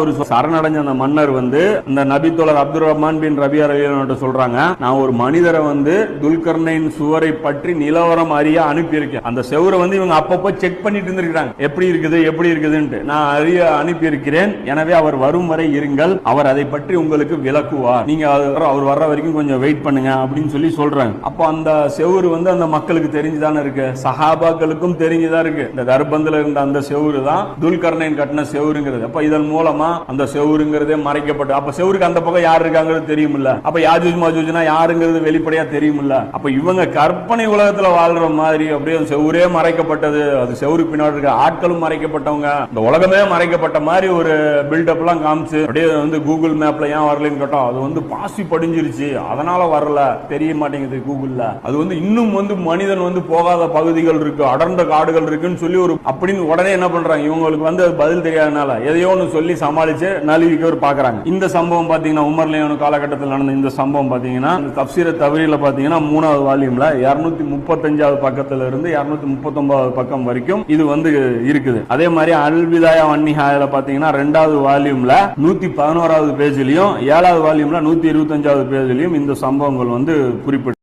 ஒரு சரணடைஞ்ச அந்த மன்னர் வந்து இந்த நபித்தோழர் அப்துல் ரஹ்மான் பின் ரபியா ரலியல்லாஹு சொல்றாங்க, நான் ஒரு மனிதரை வந்து துல்கர்னைன் சுவரை பற்றி நிலவரம் அறிய அனுப்பியிருக்கேன். அந்த செவரை வந்து இவங்க அப்பப்போ செக் பண்ணிட்டு இருந்திருக்காங்க, எப்படி இருக்குதுன்ட்டு. நான் அறிய அனுப்பியிருக்கிறேன், எனவே அவர் வரும் வரை இருங்கள், அவர் அதை பற்றி உங்களுக்கு விளக்குவார், நீங்க அவர் வர்ற வரைக்கும் கொஞ்சம் வெயிட் பண்ணுங்க அப்படின்னு சொல்லி சொல்றாங்க. அப்போ அந்த செவரு வந்து அந்த மக்களுக்கு தெரிஞ்சுதானே இருக்கு, சஹாபாக்களுக்கும் தெரிஞ்சுதான் இருக்கு. இந்த தர்பந்தில இருந்த அந்த செவரு தான் துல்கர்னைன் கட்டின செவருங்கிறது. அப்ப இதன் மூலமா அந்த செவருங்கிறதே மறைக்கப்பட்டு, அப்ப செவருக்கு அந்த பக்கம் யார் இருக்காங்கிறது தெரியுமில்ல, அப்ப யாஜூஜ் மாஜூஜ்னா யாருங்கிறது வெளிப்படையா தெரியுமில்ல. அப்ப இவங்க கற்பனை உலகத்துல வாழ்ற மாதிரி அப்படியே செவரே மறைக்கப்பட்டது, அது செவருக்கு பின்னாடி இருக்க ஆட்களும் மறைக்கப்பட்டவங்க, இந்த உலகமே மறைக்கப்பட்ட மாதிரி ஒரு பில்டப் எல்லாம் காமிச்சு அப்படியே வந்து கூகுள் மேப்ல ஏன் வரலன்னு கேட்டோம், அது வந்து பாசி படிஞ்சிருச்சு அதனால வரல, தெரிய மாட்டேங்குது கூகுள்ல. அது வந்து இன்னும் வந்து மனிதன் வந்து போகாத பகுதிகள் இருக்கு, அடர்ந்த காடுகள் இருக்குன்னு சொல்லி ஒரு அப்படின்னு உடனே என்ன பண்றாங்க, இவங்களுக்கு வந்து பதில் தெரியாதனால எதையோ ஒன்று சொல்லி சமாளிச்சு நழுவிக்க பாக்குறாங்க. இந்த சம்பவம் பாத்தீங்கன்னா உமர் லியோன் காலகட்டத்தில் நடந்த இந்த சம்பவம் பாத்தீங்கன்னா தப்சீர தவறியில பாத்தீங்கன்னா 3வது வால்யூம்ல 235வது பக்கத்துல இருந்து 239வது பக்கம் வரைக்கும் இது வந்து இருக்குது. அதே மாதிரி அல் விதாயா வன் நிஹாயால பாத்தீங்கன்னா 2வது வால்யூம்ல 111வது பேஜ்லயும் 7வது வால்யூம்ல 125வது பேஜ்லயும் இந்த சம்பவங்கள் வந்து குறிப்பிட்டு